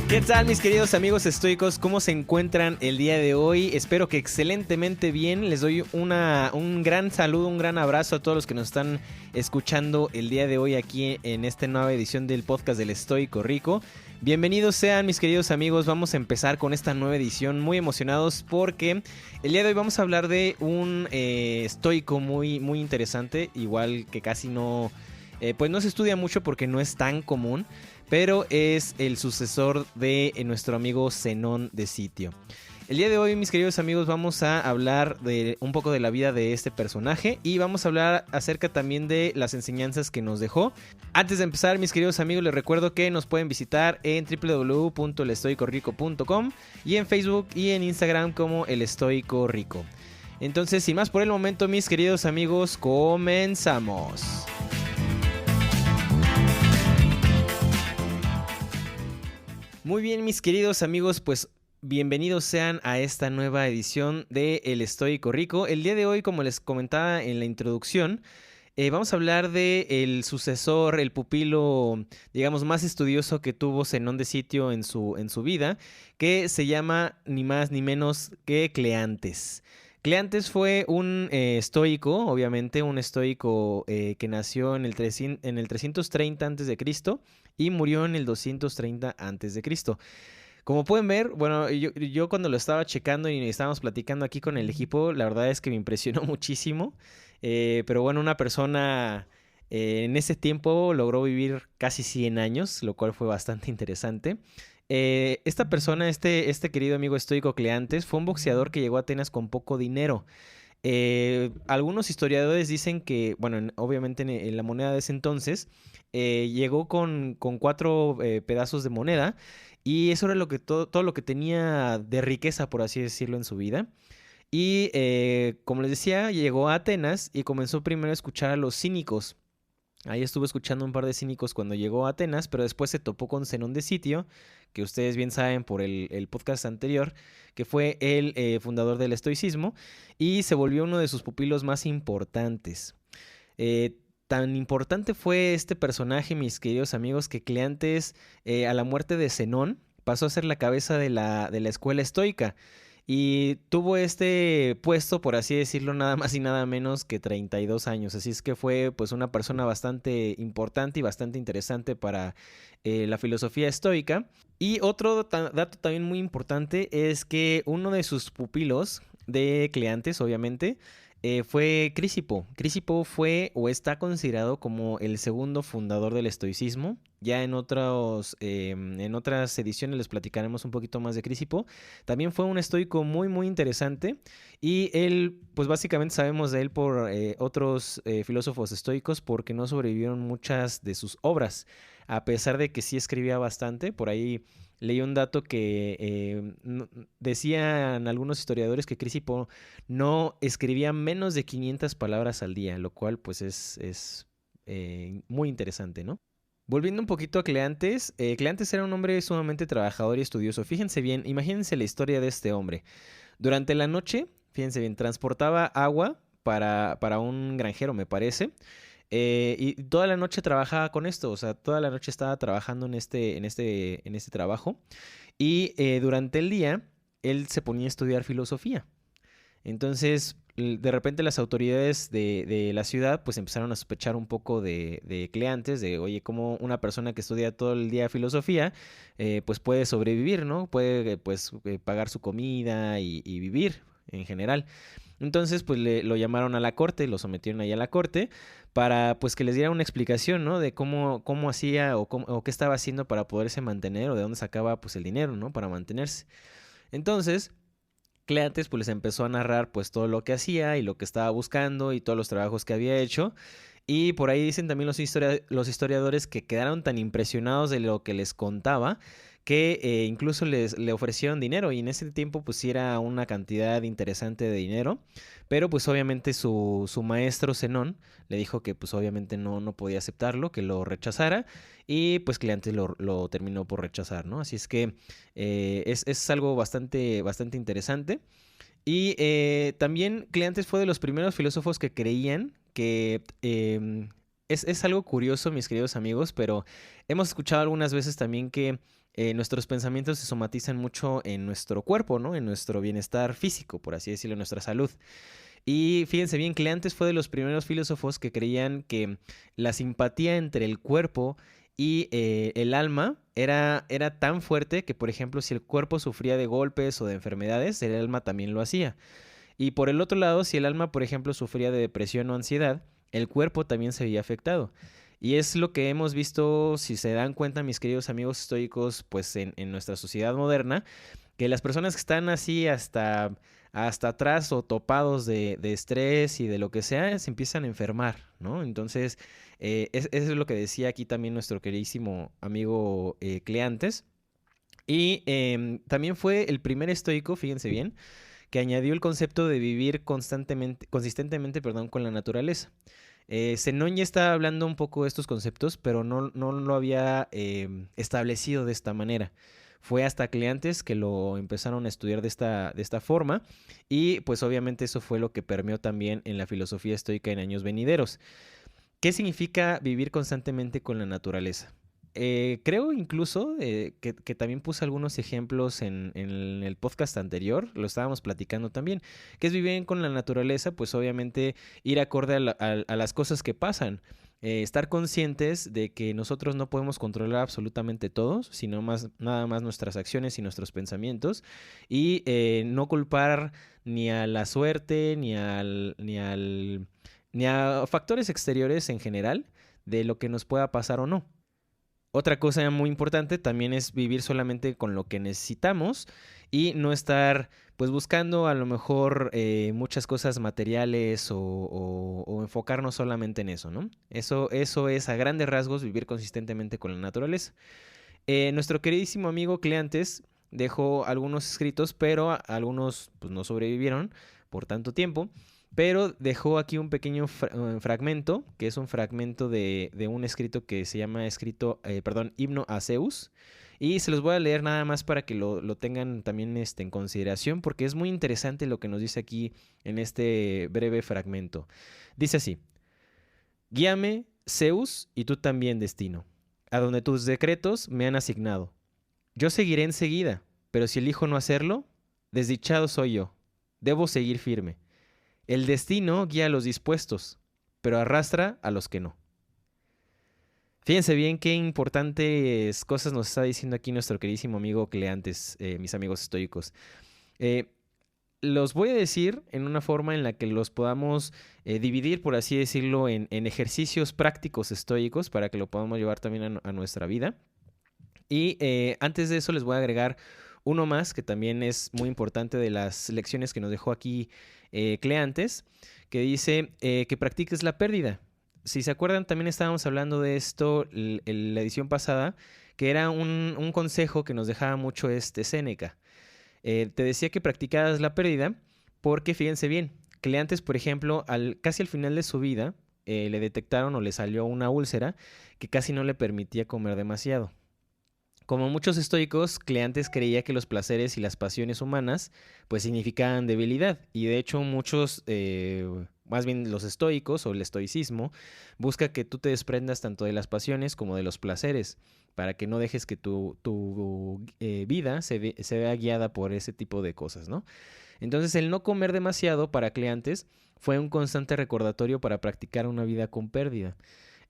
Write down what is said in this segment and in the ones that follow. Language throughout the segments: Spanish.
¿Qué tal, mis queridos amigos estoicos? ¿Cómo se encuentran el día de hoy? Espero que excelentemente bien. Les doy un gran saludo, un gran abrazo a todos los que nos están escuchando el día de hoy aquí en esta nueva edición del podcast del Estoico Rico. Bienvenidos sean, mis queridos amigos. Vamos a empezar con esta nueva edición, muy emocionados porque el día de hoy vamos a hablar de un estoico muy interesante, igual que casi no, pues no se estudia mucho porque no es tan común, pero es el sucesor de nuestro amigo Zenón de Sitio. El día de hoy, mis queridos amigos, vamos a hablar de un poco de la vida de este personaje y vamos a hablar acerca también de las enseñanzas que nos dejó. Antes de empezar, mis queridos amigos, les recuerdo que nos pueden visitar en www.elestoicorico.com y en Facebook y en Instagram como El Estoico Rico. Entonces, sin más por el momento, mis queridos amigos, comenzamos. Muy bien, mis queridos amigos, pues bienvenidos sean a esta nueva edición de El Estoico Rico. El día de hoy, como les comentaba en la introducción, vamos a hablar de el sucesor, el pupilo, digamos, más estudioso que tuvo Zenón de Sitio en su vida, que se llama ni más ni menos que Cleantes. Cleantes fue un estoico, obviamente un estoico que nació en el 330 a.C. y murió en el 230 a.C. Como pueden ver, bueno, yo cuando lo estaba checando y estábamos platicando aquí con el equipo, la verdad es que me impresionó muchísimo. Pero bueno, una persona en ese tiempo logró vivir casi 100 años, lo cual fue bastante interesante. Esta persona, este querido amigo estoico Cleantes, fue un boxeador que llegó a Atenas con poco dinero. Algunos historiadores dicen que, bueno, obviamente en la moneda de ese entonces, llegó con 4 pedazos de moneda y eso era todo lo que tenía de riqueza, por así decirlo, en su vida. Y como les decía, llegó a Atenas y comenzó primero a escuchar a los cínicos. Ahí estuvo escuchando un par de cínicos cuando llegó a Atenas, pero después se topó con Zenón de Sitio, que ustedes bien saben por el podcast anterior, que fue el fundador del estoicismo, y se volvió uno de sus pupilos más importantes. Tan importante fue este personaje, mis queridos amigos, que Cleantes, a la muerte de Zenón, pasó a ser la cabeza de la escuela estoica. Y tuvo este puesto, por así decirlo, nada más y nada menos que 32 años. Así es que fue pues una persona bastante importante y bastante interesante para la filosofía estoica. Y otro dato también muy importante es que uno de sus pupilos de Cleantes, obviamente, fue Crisipo. Crisipo fue o está considerado como el segundo fundador del estoicismo. Ya en otras ediciones les platicaremos un poquito más de Crisipo. También fue un estoico muy interesante. Y él, pues básicamente sabemos de él por otros filósofos estoicos porque no sobrevivieron muchas de sus obras. A pesar de que sí escribía bastante, por ahí leí un dato que decían algunos historiadores que Crisipo no escribía menos de 500 palabras al día, lo cual pues es muy interesante, ¿no? Volviendo un poquito a Cleantes, Cleantes era un hombre sumamente trabajador y estudioso. Fíjense bien, imagínense la historia de este hombre. Durante la noche, fíjense bien, transportaba agua para un granjero, me parece. Y toda la noche trabajaba con esto, o sea, toda la noche estaba trabajando en este trabajo. Y durante el día, él se ponía a estudiar filosofía. Entonces, de repente las autoridades de la ciudad pues empezaron a sospechar un poco de Cleantes, de oye, cómo una persona que estudia todo el día filosofía pues puede sobrevivir, ¿no? Puede pues pagar su comida y vivir en general. Entonces pues lo llamaron a la corte, lo sometieron ahí a la corte para pues que les diera una explicación, ¿no? De cómo hacía o qué estaba haciendo para poderse mantener o de dónde sacaba pues el dinero, ¿no? Para mantenerse. Entonces Cleantes pues les empezó a narrar pues todo lo que hacía y lo que estaba buscando y todos los trabajos que había hecho. Y por ahí dicen también los historiadores que quedaron tan impresionados de lo que les contaba que incluso le ofrecieron dinero y en ese tiempo pues sí era una cantidad interesante de dinero, pero pues obviamente su maestro Zenón le dijo que pues obviamente no podía aceptarlo, que lo rechazara y pues Cleantes lo terminó por rechazar, ¿no? Así es que es algo bastante interesante. Y también Cleantes fue de los primeros filósofos que creían que es algo curioso, mis queridos amigos, pero hemos escuchado algunas veces también que nuestros pensamientos se somatizan mucho en nuestro cuerpo, ¿no? En nuestro bienestar físico, por así decirlo, en nuestra salud. Y fíjense bien, Cleantes fue de los primeros filósofos que creían que la simpatía entre el cuerpo y el alma era tan fuerte que, por ejemplo, si el cuerpo sufría de golpes o de enfermedades, el alma también lo hacía. Y por el otro lado, si el alma, por ejemplo, sufría de depresión o ansiedad, el cuerpo también se veía afectado. Y es lo que hemos visto, si se dan cuenta, mis queridos amigos estoicos, pues en nuestra sociedad moderna, que las personas que están así hasta atrás o topados de estrés y de lo que sea, se empiezan a enfermar, ¿no? Entonces, eso es lo que decía aquí también nuestro queridísimo amigo Cleantes. Y también fue el primer estoico, fíjense bien, que añadió el concepto de vivir consistentemente, perdón, con la naturaleza. Zenón ya estaba hablando un poco de estos conceptos, pero no lo había establecido de esta manera. Fue hasta Cleantes que lo empezaron a estudiar de esta forma y pues obviamente eso fue lo que permeó también en la filosofía estoica en años venideros. ¿Qué significa vivir constantemente con la naturaleza? Creo incluso que también puse algunos ejemplos en el podcast anterior, lo estábamos platicando también, que es vivir con la naturaleza, pues obviamente ir acorde a las cosas que pasan, estar conscientes de que nosotros no podemos controlar absolutamente todo, sino nada más nuestras acciones y nuestros pensamientos, y no culpar ni a la suerte, ni a factores exteriores en general de lo que nos pueda pasar o no. Otra cosa muy importante también es vivir solamente con lo que necesitamos y no estar pues buscando a lo mejor muchas cosas materiales o enfocarnos solamente en eso, ¿no? Eso es a grandes rasgos vivir consistentemente con la naturaleza. Nuestro queridísimo amigo Cleantes dejó algunos escritos, pero algunos pues, no sobrevivieron por tanto tiempo. Pero dejó aquí un pequeño fragmento, que es un fragmento de un escrito que se llama Himno a Zeus. Y se los voy a leer nada más para que lo tengan también en consideración, porque es muy interesante lo que nos dice aquí en este breve fragmento. Dice así: Guíame, Zeus, y tú también, destino, a donde tus decretos me han asignado. Yo seguiré enseguida, pero si elijo no hacerlo, desdichado soy yo. Debo seguir firme. El destino guía a los dispuestos, pero arrastra a los que no. Fíjense bien qué importantes cosas nos está diciendo aquí nuestro queridísimo amigo Cleantes, mis amigos estoicos. Eh, los voy a decir en una forma en la que los podamos dividir, por así decirlo, en ejercicios prácticos estoicos para que lo podamos llevar también a nuestra vida. Y antes de eso les voy a agregar uno más que también es muy importante de las lecciones que nos dejó aquí Cleantes, que dice que practiques la pérdida. Si se acuerdan, también estábamos hablando de esto en la edición pasada, que era un consejo que nos dejaba mucho Séneca. Te decía que practicaras la pérdida porque, fíjense bien, Cleantes, por ejemplo, casi al final de su vida, le detectaron o le salió una úlcera que casi no le permitía comer demasiado. Como muchos estoicos, Cleantes creía que los placeres y las pasiones humanas pues significaban debilidad y de hecho muchos, más bien los estoicos o el estoicismo, busca que tú te desprendas tanto de las pasiones como de los placeres para que no dejes que tu vida se vea guiada por ese tipo de cosas, ¿no? Entonces el no comer demasiado para Cleantes fue un constante recordatorio para practicar una vida con pérdida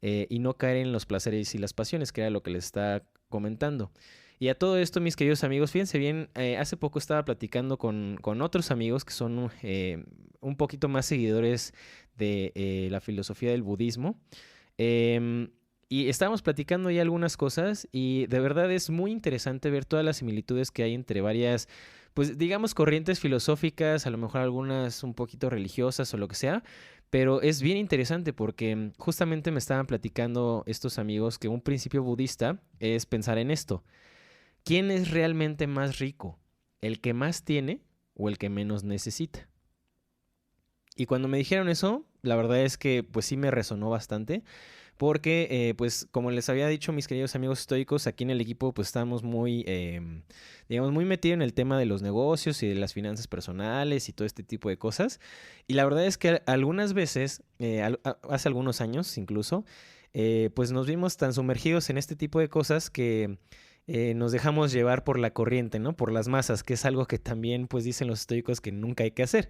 y no caer en los placeres y las pasiones, que era lo que les está comentando. Y a todo esto, mis queridos amigos, fíjense bien, hace poco estaba platicando con otros amigos que son un poquito más seguidores de la filosofía del budismo. Y estábamos platicando ya algunas cosas y de verdad es muy interesante ver todas las similitudes que hay entre varias, pues digamos, corrientes filosóficas, a lo mejor algunas un poquito religiosas o lo que sea, pero es bien interesante porque justamente me estaban platicando estos amigos que un principio budista es pensar en esto. ¿Quién es realmente más rico? ¿El que más tiene o el que menos necesita? Y cuando me dijeron eso, la verdad es que pues sí me resonó bastante, porque pues como les había dicho mis queridos amigos estoicos, aquí en el equipo pues estamos muy, digamos, muy metidos en el tema de los negocios y de las finanzas personales y todo este tipo de cosas. Y la verdad es que algunas veces, hace algunos años incluso, pues nos vimos tan sumergidos en este tipo de cosas que nos dejamos llevar por la corriente, ¿no? Por las masas, que es algo que también pues dicen los estoicos que nunca hay que hacer.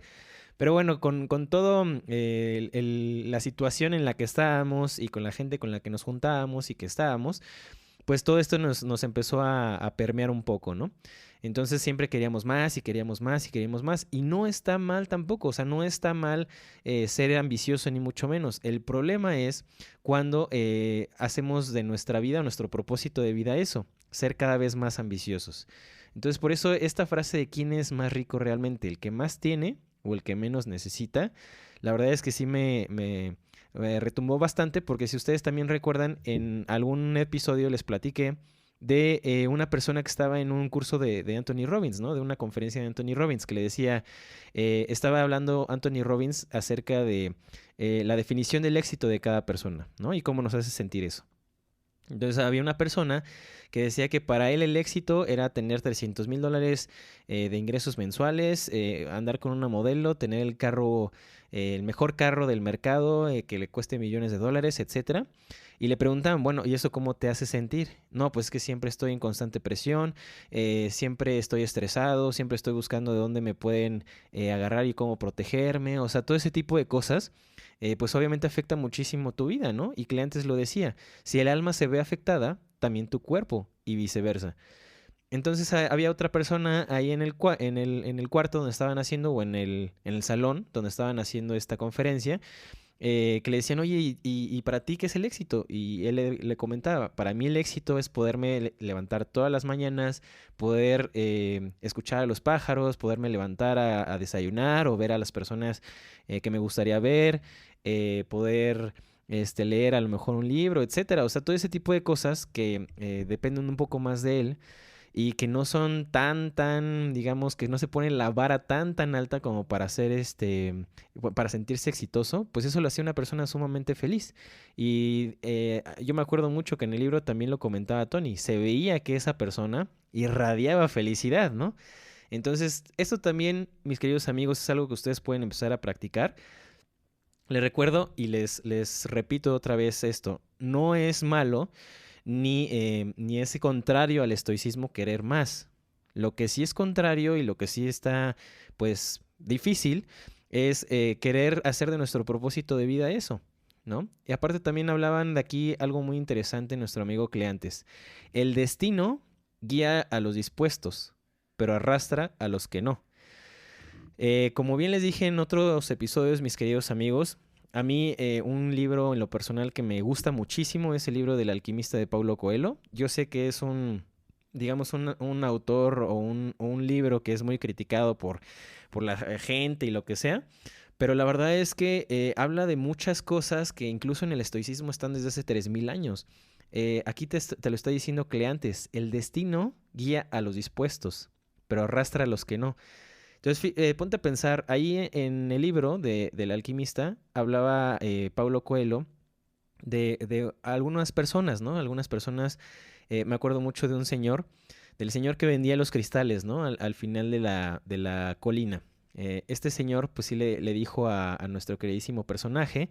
Pero bueno, con todo la situación en la que estábamos y con la gente con la que nos juntábamos y que estábamos, pues todo esto nos empezó a permear un poco, ¿no? Entonces siempre queríamos más y queríamos más y queríamos más. Y no está mal tampoco, o sea, no está mal ser ambicioso ni mucho menos. El problema es cuando hacemos de nuestra vida, nuestro propósito de vida eso, ser cada vez más ambiciosos. Entonces por eso esta frase de quién es más rico realmente, el que más tiene o el que menos necesita, la verdad es que sí me retumbó bastante porque si ustedes también recuerdan, en algún episodio les platiqué de una persona que estaba en un curso de Anthony Robbins, ¿no? De una conferencia de Anthony Robbins, que le decía, estaba hablando Anthony Robbins acerca de la definición del éxito de cada persona, ¿no? Y cómo nos hace sentir eso. Entonces había una persona que decía que para él el éxito era tener $300,000 de ingresos mensuales, andar con una modelo, tener el carro, el mejor carro del mercado, que le cueste millones de dólares, etcétera. Y le preguntaban, bueno, ¿y eso cómo te hace sentir? No, pues que siempre estoy en constante presión, siempre estoy estresado, siempre estoy buscando de dónde me pueden agarrar y cómo protegerme, o sea, todo ese tipo de cosas, pues obviamente afecta muchísimo tu vida, ¿no? Y Cleantes lo decía, si el alma se ve afectada, también tu cuerpo y viceversa. Entonces había otra persona ahí en el cuarto donde estaban haciendo, o en el salón donde estaban haciendo esta conferencia, que le decían, oye, ¿y para ti qué es el éxito? Y él le comentaba, para mí el éxito es poderme levantar todas las mañanas, poder escuchar a los pájaros, poderme levantar a desayunar o ver a las personas que me gustaría ver, poder leer a lo mejor un libro, etcétera. O sea, todo ese tipo de cosas que dependen un poco más de él y que no son tan, digamos, que no se pone la vara tan alta como para hacer para sentirse exitoso, pues eso lo hacía una persona sumamente feliz. Y yo me acuerdo mucho que en el libro también lo comentaba Tony, se veía que esa persona irradiaba felicidad, ¿no? Entonces, esto también, mis queridos amigos, es algo que ustedes pueden empezar a practicar. Les recuerdo y les repito otra vez esto, no es malo ni es contrario al estoicismo querer más. Lo que sí es contrario y lo que sí está, pues, difícil es querer hacer de nuestro propósito de vida eso, ¿no? Y aparte también hablaban de aquí algo muy interesante nuestro amigo Cleantes. El destino guía a los dispuestos, pero arrastra a los que no. Como bien les dije en otros episodios, mis queridos amigos, a mí un libro en lo personal que me gusta muchísimo es el libro del alquimista de Paulo Coelho. Yo sé que es digamos, un autor o un libro que es muy criticado por la gente y lo que sea, pero la verdad es que habla de muchas cosas que incluso en el estoicismo están desde hace 3000 años. Aquí te lo está diciendo Cleantes, el destino guía a los dispuestos, pero arrastra a los que no. Entonces, ponte a pensar, ahí en el libro del alquimista hablaba Paulo Coelho de algunas personas, ¿no? Algunas personas, me acuerdo mucho de un señor, del señor que vendía los cristales, ¿no? Al final de la colina. Este señor, pues sí le dijo a nuestro queridísimo personaje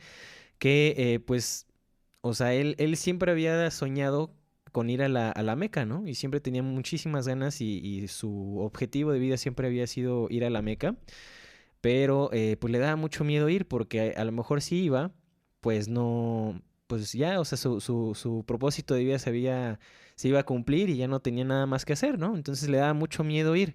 que, pues, o sea, él siempre había soñado con ir a la Meca, ¿no? Y siempre tenía muchísimas ganas y su objetivo de vida siempre había sido ir a la Meca, pero pues le daba mucho miedo ir porque a lo mejor si iba, pues no, pues ya, o sea, su propósito de vida se iba a cumplir y ya no tenía nada más que hacer, ¿no? Entonces le daba mucho miedo ir.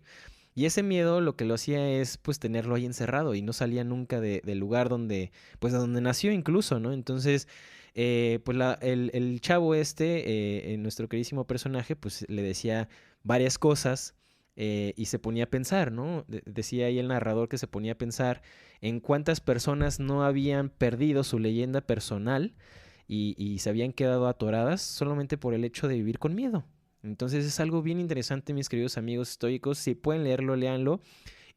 Y ese miedo lo que lo hacía es pues tenerlo ahí encerrado y no salía nunca del lugar donde, pues de donde nació incluso, ¿no? Entonces, pues el chavo nuestro queridísimo personaje, pues le decía varias cosas y se ponía a pensar, ¿no? Decía ahí el narrador que se ponía a pensar en cuántas personas no habían perdido su leyenda personal y se habían quedado atoradas solamente por el hecho de vivir con miedo. Entonces es algo bien interesante, mis queridos amigos estoicos. Si pueden leerlo, léanlo.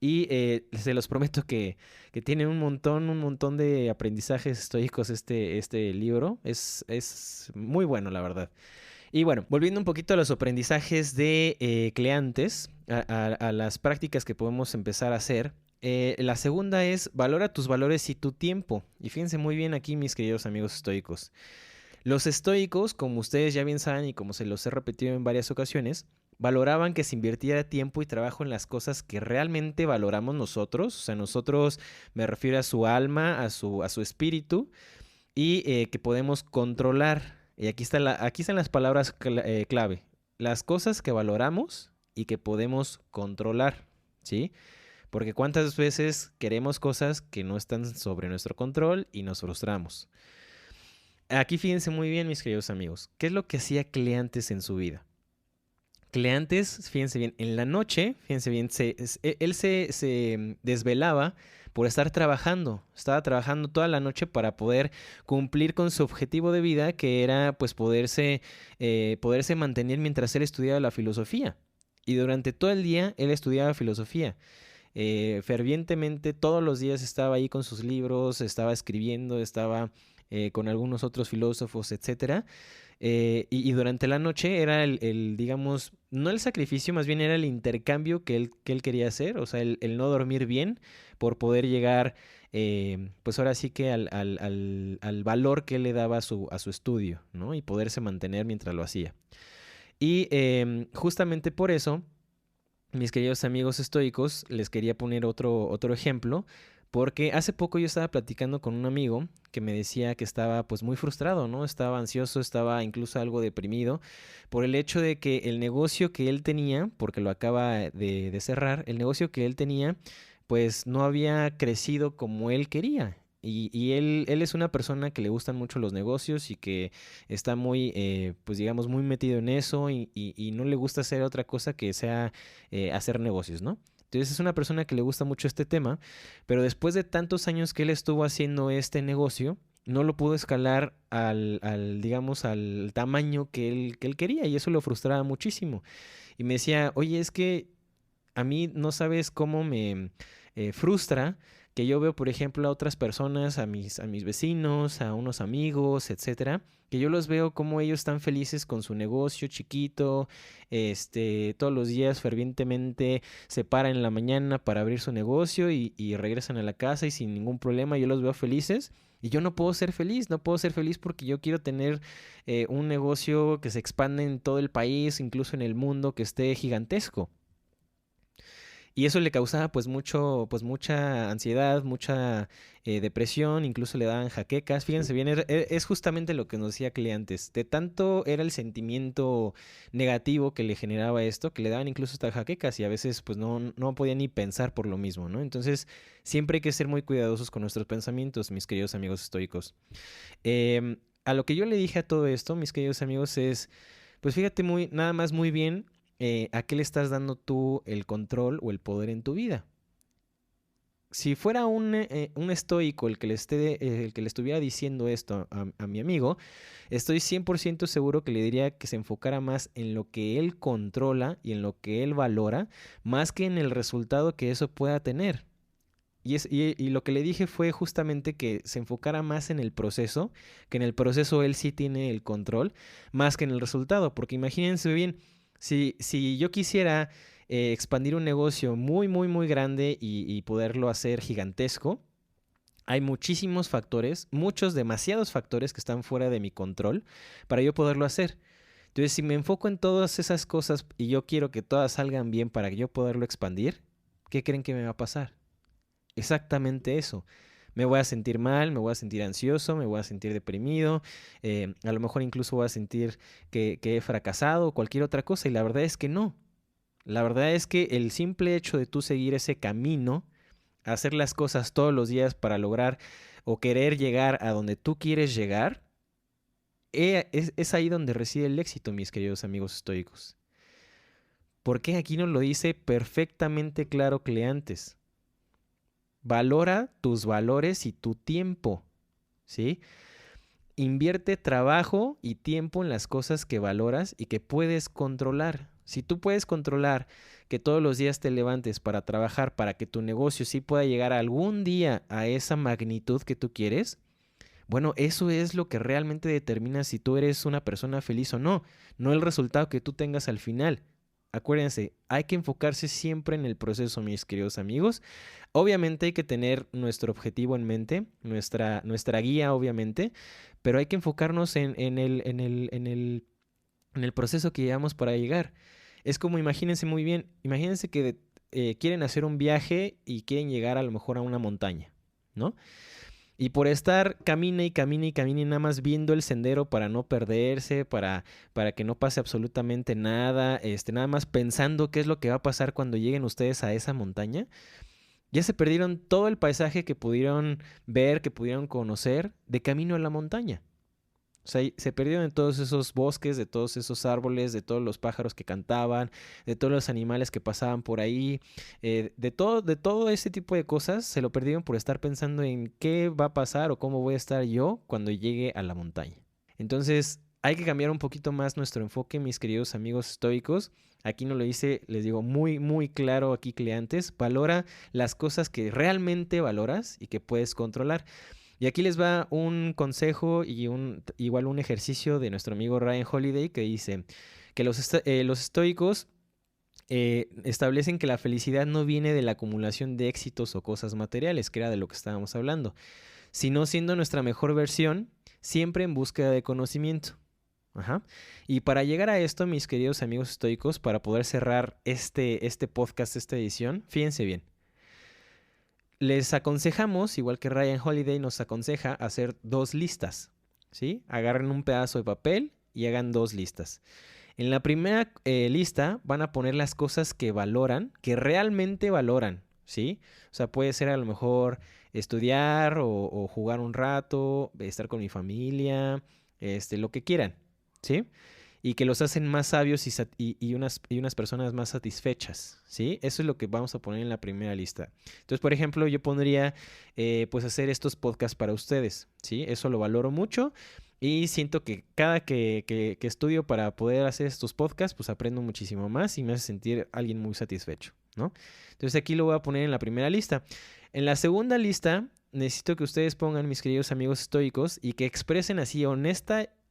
Y se los prometo que tiene un montón de aprendizajes estoicos este libro. Es muy bueno, la verdad. Y bueno, volviendo un poquito a los aprendizajes de Cleantes, a las prácticas que podemos empezar a hacer. La segunda es valora tus valores y tu tiempo. Y fíjense muy bien aquí, mis queridos amigos estoicos. Los estoicos, como ustedes ya bien saben y como se los he repetido en varias ocasiones, valoraban que se invirtiera tiempo y trabajo en las cosas que realmente valoramos nosotros. O sea, nosotros me refiero a su alma, a su espíritu, y que podemos controlar. Y aquí están las palabras clave. Las cosas que valoramos y que podemos controlar, ¿sí? Porque cuántas veces queremos cosas que no están sobre nuestro control y nos frustramos. Aquí fíjense muy bien, mis queridos amigos, ¿qué es lo que hacía Cleantes en su vida? Cleantes, fíjense bien, en la noche, fíjense bien, él se desvelaba por estar trabajando. Estaba trabajando toda la noche para poder cumplir con su objetivo de vida, que era pues poderse mantener mientras él estudiaba la filosofía. Y durante todo el día él estudiaba filosofía. Fervientemente todos los días estaba ahí con sus libros, estaba escribiendo, estaba con algunos otros filósofos, etcétera. Y durante la noche era digamos, no el sacrificio, más bien era el intercambio que él quería hacer, o sea, el no dormir bien por poder llegar, pues ahora sí que al valor que él le daba a su estudio, ¿no? Y poderse mantener mientras lo hacía. Y justamente por eso, mis queridos amigos estoicos, les quería poner otro ejemplo, porque hace poco yo estaba platicando con un amigo que me decía que estaba pues muy frustrado, ¿no? Estaba ansioso, estaba incluso algo deprimido por el hecho de que el negocio que él tenía, porque lo acaba de cerrar, el negocio que él tenía pues no había crecido como él quería. Y él es una persona que le gustan mucho los negocios y que está muy, pues digamos, muy metido en eso y no le gusta hacer otra cosa que sea hacer negocios, ¿no? Entonces es una persona que le gusta mucho este tema, pero después de tantos años que él estuvo haciendo este negocio, no lo pudo escalar digamos, al tamaño que él quería y eso lo frustraba muchísimo. Y me decía, oye, es que a mí no sabes cómo me frustra que yo veo, por ejemplo, a otras personas, a mis vecinos, a unos amigos, etcétera, que yo los veo como ellos están felices con su negocio chiquito, todos los días fervientemente se paran en la mañana para abrir su negocio y regresan a la casa y sin ningún problema yo los veo felices. Y yo no puedo ser feliz, no puedo ser feliz porque yo quiero tener un negocio que se expande en todo el país, incluso en el mundo, que esté gigantesco. Y eso le causaba pues mucha ansiedad, mucha depresión, incluso le daban jaquecas. Fíjense bien, es justamente lo que nos decía Cleantes. De tanto era el sentimiento negativo que le generaba esto, que le daban incluso hasta jaquecas y a veces pues no podía ni pensar por lo mismo, ¿no? Entonces siempre hay que ser muy cuidadosos con nuestros pensamientos, mis queridos amigos estoicos. A lo que yo le dije a todo esto, mis queridos amigos, es, pues fíjate nada más muy bien a qué le estás dando tú el control o el poder en tu vida. Si fuera un estoico el que le estuviera diciendo esto a mi amigo, estoy 100% seguro que le diría que se enfocara más en lo que él controla y en lo que él valora, más que en el resultado que eso pueda tener. Y lo que le dije fue justamente que se enfocara más en el proceso, que en el proceso él sí tiene el control, más que en el resultado. Porque imagínense bien, si yo quisiera expandir un negocio muy, muy, muy grande y poderlo hacer gigantesco, hay muchísimos factores, muchos, demasiados factores que están fuera de mi control para yo poderlo hacer. Entonces, si me enfoco en todas esas cosas y yo quiero que todas salgan bien para yo poderlo expandir, ¿qué creen que me va a pasar? Exactamente eso. Me voy a sentir mal, me voy a sentir ansioso, me voy a sentir deprimido, a lo mejor incluso voy a sentir que he fracasado o cualquier otra cosa y la verdad es que no. La verdad es que el simple hecho de tú seguir ese camino, hacer las cosas todos los días para lograr o querer llegar a donde tú quieres llegar, es ahí donde reside el éxito, mis queridos amigos estoicos. ¿Por qué aquí nos lo dice perfectamente claro Cleantes? Valora tus valores y tu tiempo, ¿sí? Invierte trabajo y tiempo en las cosas que valoras y que puedes controlar, Si tú puedes controlar que todos los días te levantes para trabajar, para que tu negocio sí pueda llegar algún día a esa magnitud que tú quieres, bueno, eso es lo que realmente determina si tú eres una persona feliz o no, no el resultado que tú tengas al final. Acuérdense, hay que enfocarse siempre en el proceso, mis queridos amigos. Obviamente hay que tener nuestro objetivo en mente, nuestra guía, obviamente, pero hay que enfocarnos en el proceso que llevamos para llegar. Es como, imagínense muy bien, imagínense que quieren hacer un viaje y quieren llegar a lo mejor a una montaña, ¿no? Y por estar camine y nada más viendo el sendero para no perderse, para que no pase absolutamente nada, nada más pensando qué es lo que va a pasar cuando lleguen ustedes a esa montaña, ya se perdieron todo el paisaje que pudieron ver, que pudieron conocer de camino a la montaña. O sea, se perdieron en todos esos bosques, de todos esos árboles, de todos los pájaros que cantaban, de todos los animales que pasaban por ahí, de todo ese tipo de cosas se lo perdieron por estar pensando en qué va a pasar o cómo voy a estar yo cuando llegue a la montaña. Entonces, hay que cambiar un poquito más nuestro enfoque, mis queridos amigos estoicos. Aquí no lo hice, les digo, muy, muy claro aquí, Cleantes. Valora las cosas que realmente valoras y que puedes controlar. Y aquí les va un consejo y igual un ejercicio de nuestro amigo Ryan Holiday que dice que los estoicos establecen que la felicidad no viene de la acumulación de éxitos o cosas materiales, que era de lo que estábamos hablando, sino siendo nuestra mejor versión, siempre en búsqueda de conocimiento. Ajá. Y para llegar a esto, mis queridos amigos estoicos, para poder cerrar este podcast, esta edición, fíjense bien. Les aconsejamos, igual que Ryan Holiday nos aconseja, hacer 2 listas, ¿sí? Agarren un pedazo de papel y hagan 2 listas. En la primera lista van a poner las cosas que valoran, que realmente valoran, ¿sí? O sea, puede ser a lo mejor estudiar o jugar un rato, estar con mi familia, lo que quieran, ¿sí? Y que los hacen más sabios y unas personas más satisfechas, ¿sí? Eso es lo que vamos a poner en la primera lista. Entonces, por ejemplo, yo pondría, pues, hacer estos podcasts para ustedes, ¿sí? Eso lo valoro mucho y siento que cada que estudio para poder hacer estos podcasts, pues, aprendo muchísimo más y me hace sentir alguien muy satisfecho, ¿no? Entonces, aquí lo voy a poner en la primera lista. En la segunda lista, necesito que ustedes pongan, mis queridos amigos estoicos, y que expresen así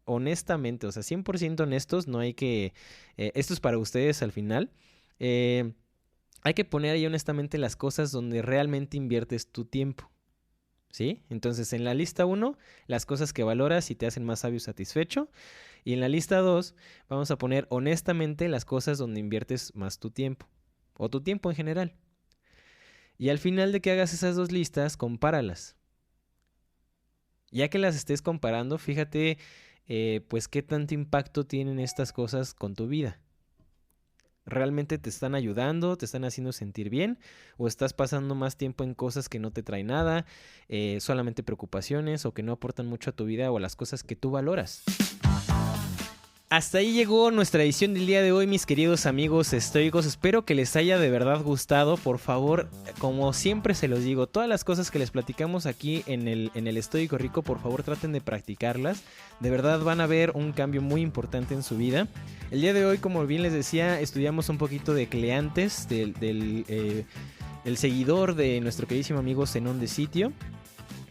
honestamente, o sea, 100% honestos, no hay que... esto es para ustedes al final. Hay que poner ahí honestamente las cosas donde realmente inviertes tu tiempo, ¿sí? Entonces, en la lista 1, las cosas que valoras y te hacen más sabio y satisfecho. Y en la lista 2, vamos a poner honestamente las cosas donde inviertes más tu tiempo, o tu tiempo en general. Y al final de que hagas esas 2 listas, compáralas. Ya que las estés comparando, fíjate... pues qué tanto impacto tienen estas cosas con tu vida. ¿Realmente te están ayudando? ¿Te están haciendo sentir bien? ¿O estás pasando más tiempo en cosas que no te traen nada? Solamente preocupaciones o que no aportan mucho a tu vida o a las cosas que tú valoras. Hasta ahí llegó nuestra edición del día de hoy, mis queridos amigos estoicos. Espero que les haya de verdad gustado. Por favor, como siempre se los digo, todas las cosas que les platicamos aquí en el Estoico Rico, por favor traten de practicarlas. De verdad van a ver un cambio muy importante en su vida. El día de hoy, como bien les decía, estudiamos un poquito de Cleantes, el seguidor de nuestro queridísimo amigo Zenón de Sitio.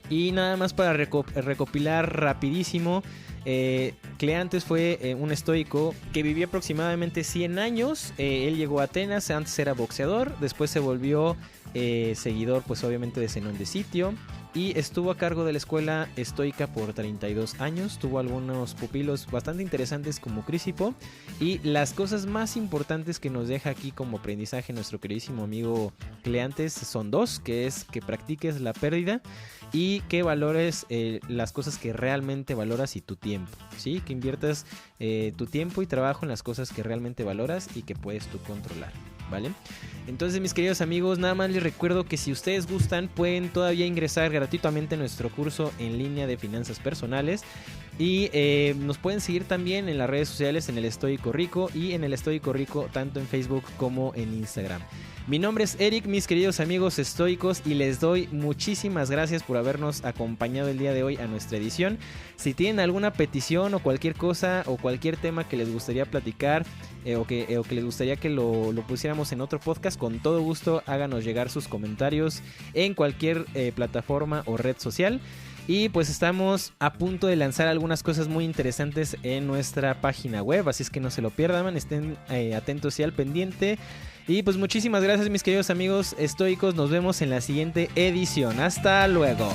Y nada más para recopilar rapidísimo. Cleantes fue un estoico que vivió aproximadamente 100 años. Él llegó a Atenas, antes era boxeador, después se volvió seguidor, pues obviamente, de Zenón de Sitio, y estuvo a cargo de la escuela estoica por 32 años. Tuvo algunos pupilos bastante interesantes como Crisipo, y las cosas más importantes que nos deja aquí como aprendizaje nuestro queridísimo amigo Cleantes son 2, que es que practiques la pérdida y que valores las cosas que realmente valoras y tu tiempo, ¿sí? Que inviertas tu tiempo y trabajo en las cosas que realmente valoras y que puedes tú controlar, ¿vale? Entonces, mis queridos amigos, nada más les recuerdo que si ustedes gustan, pueden todavía ingresar gratuitamente a nuestro curso en línea de finanzas personales. Y nos pueden seguir también en las redes sociales, en el Estoico Rico y en el Estoico Rico, tanto en Facebook como en Instagram. Mi nombre es Eric, mis queridos amigos estoicos, y les doy muchísimas gracias por habernos acompañado el día de hoy a nuestra edición. Si tienen alguna petición o cualquier cosa o cualquier tema que les gustaría platicar o que les gustaría que lo pusiéramos en otro podcast, con todo gusto háganos llegar sus comentarios en cualquier plataforma o red social. Y pues estamos a punto de lanzar algunas cosas muy interesantes en nuestra página web, así es que no se lo pierdan, estén atentos y al pendiente. Y pues muchísimas gracias, mis queridos amigos estoicos, nos vemos en la siguiente edición. Hasta luego.